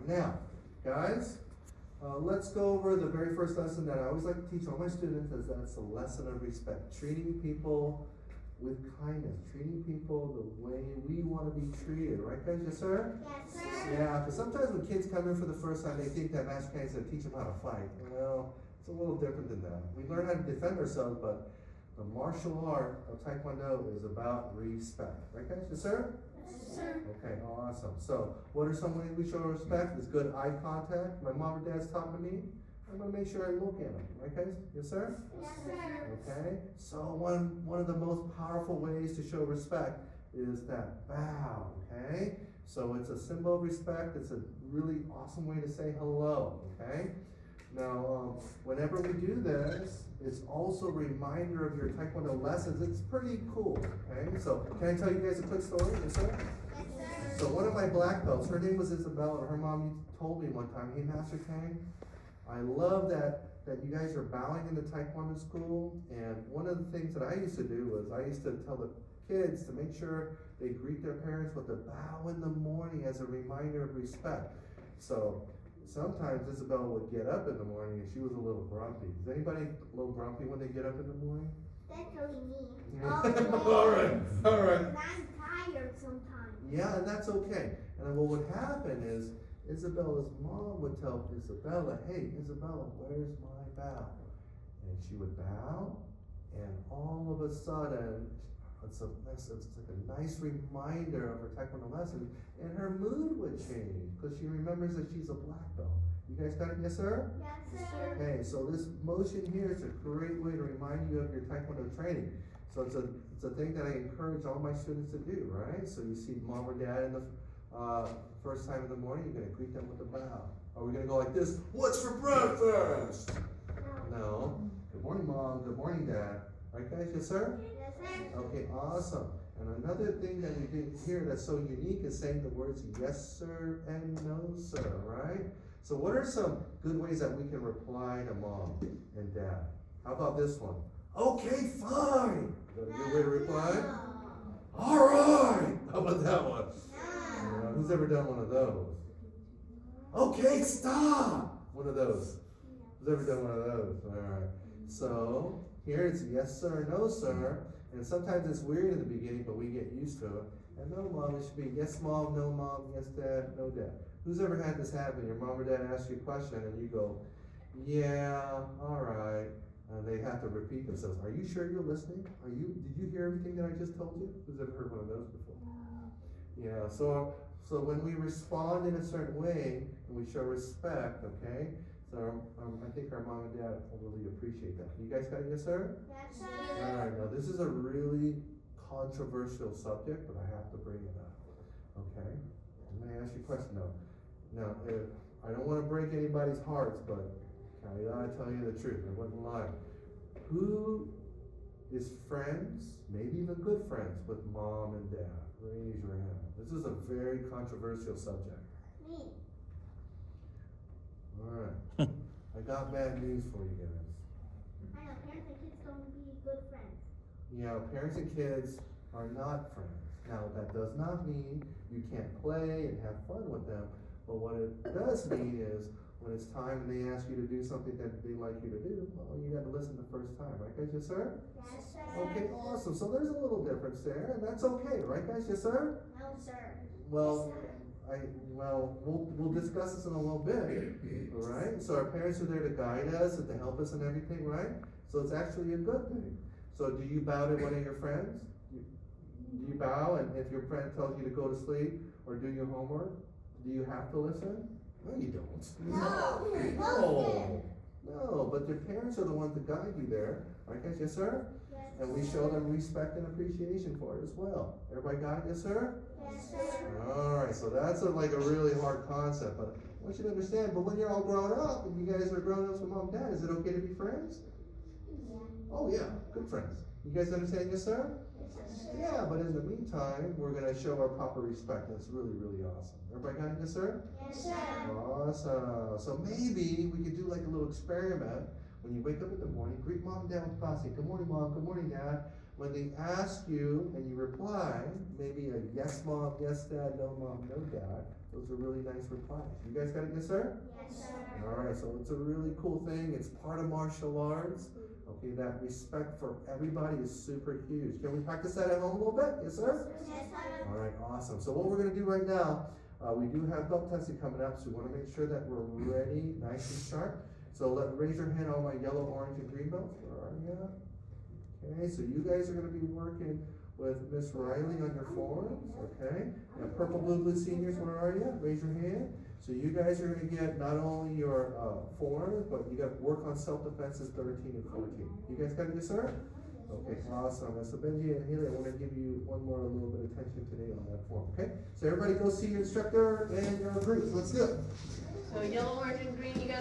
Now, guys, let's go over the very first lesson that I always like to teach all my students, is that's the lesson of respect. Treating people with kindness, treating people the way we want to be treated, right guys? Yes, sir? Yes, sir. Yeah, because sometimes when kids come in for the first time, they think that Master Kenny's going to teach them how to fight. Well, it's a little different than that. We learn how to defend ourselves, but the martial art of Taekwondo is about respect, right guys? Yes, sir? Yes, sir. Okay, awesome. So, what are some ways we show respect? Is good eye contact. My mom or dad's talking to me, I'm gonna make sure I look at them, right guys? Yes, sir? Yes, sir. Okay, so one of the most powerful ways to show respect is that bow, okay? So it's a symbol of respect, it's a really awesome way to say hello, okay? Now, whenever we do this, it's also a reminder of your Taekwondo lessons. It's pretty cool, okay? So can I tell you guys a quick story? Yes, sir? Yes, sir. So one of my black belts, her name was Isabella, her mom told me one time, hey, Master Kang, I love that you guys are bowing in the Taekwondo school, and one of the things that I used to do was I used to tell the kids to make sure they greet their parents with a bow in the morning as a reminder of respect. So sometimes Isabella would get up in the morning and she was a little grumpy. Is anybody a little grumpy when they get up in the morning? That's really me. All right, all right. And I'm tired sometimes. Yeah, and that's okay. And then what would happen is Isabella's mom would tell Isabella, hey, Isabella, where's my bow? And she would bow, and all of a sudden, it's like a nice reminder of her Taekwondo lesson, and her mood would change, because she remembers that she's a black belt. You guys got it? Yes, sir? Yes, sir. Okay, so this motion here is a great way to remind you of your Taekwondo training. So it's a thing that I encourage all my students to do, right? So you see mom or dad in the first time in the morning, you're gonna greet them with a bow. Are we gonna go like this? What's for breakfast? No. Good morning, mom. Good morning, dad. Right, guys? Yes, sir? Yes, sir. Okay, awesome. And another thing that we did here that's so unique is saying the words yes, sir, and no, sir, right? So what are some good ways that we can reply to mom and dad? How about this one? Okay, fine. Is that a good way to reply? All right. How about that one? Who's ever done one of those? Okay, stop. One of those. Who's ever done one of those? All right. So here it's yes sir, no sir, and sometimes it's weird in the beginning, but we get used to it. And no mom, it should be yes mom, no mom, yes dad, no dad. Who's ever had this happen? Your mom or dad asks you a question and you go, yeah, all right. And they have to repeat themselves. Are you sure you're listening? Did you hear everything that I just told you? Who's ever heard one of those before? Yeah, so when we respond in a certain way and we show respect, okay? So I think our mom and dad will really appreciate that. You guys got it, yes sir? Yes, sir. All right, now this is a really controversial subject, but I have to bring it up, okay? I'm gonna ask you a question though. Now, I don't wanna break anybody's hearts, but I gotta tell you the truth, I wouldn't lie. Who is friends, maybe even good friends, with mom and dad? Raise your hand. This is a very controversial subject. Me. Alright. I got bad news for you guys. I know parents and kids don't be good friends. Yeah, parents and kids are not friends. Now, that does not mean you can't play and have fun with them, but what it does mean is when it's time and they ask you to do something that they like you to do, well, you got to listen the first time, right guys, yes sir? Yes, sir. Okay, awesome. So there's a little difference there, and that's okay, right guys, yes sir? No, sir. Well, Yes, sir. we'll discuss this in a little bit, all right? So our parents are there to guide us and to help us and everything, right? So it's actually a good thing. So do you bow to one of your friends? Do you bow, and if your friend tells you to go to sleep or do your homework, do you have to listen? No, you don't. No. No, but your parents are the ones that guide you there, right guys, yes sir? Yes, And we show them respect and appreciation for it as well. Everybody got it, yes sir? Yes, sir. Alright, so that's like a really hard concept, but I want you to understand, but when you're all grown up, and you guys are grown ups with mom and dad, is it okay to be friends? Yeah. Oh yeah, good friends. You guys understand, yes sir? Yes, sir. Yeah, but in the meantime, we're gonna show our proper respect. That's really, really awesome. Everybody got it, yes sir? Yes, sir. Awesome. So maybe we could do like a little experiment. When you wake up in the morning, greet mom and dad with classic. Good morning, mom. Good morning, dad. when they ask you and you reply, maybe a yes mom, yes dad, no mom, no dad, those are really nice replies. You guys got it, yes sir? Yes, sir. Alright, so it's a really cool thing, it's part of martial arts. Okay, that respect for everybody is super huge. Can we practice that at home a little bit? Yes sir? Yes, sir. Alright, awesome. So what we're gonna do right now, we do have belt testing coming up, so we wanna make sure that we're ready, nice and sharp. So raise your hand, all my yellow, orange, and green belts. Where are you at? Okay, so you guys are gonna be working with Miss Riley on your forms, okay? And purple, blue seniors, where are you? Raise your hand. So you guys are gonna get not only your forms, but you got work on self-defenses 13 and 14. You guys got it, yes sir? Okay, awesome. And so Benji and Haley, I wanna give you one more little bit of attention today on that form, okay? So everybody go see your instructor and your groups. Let's do it. So yellow, orange, and green, you guys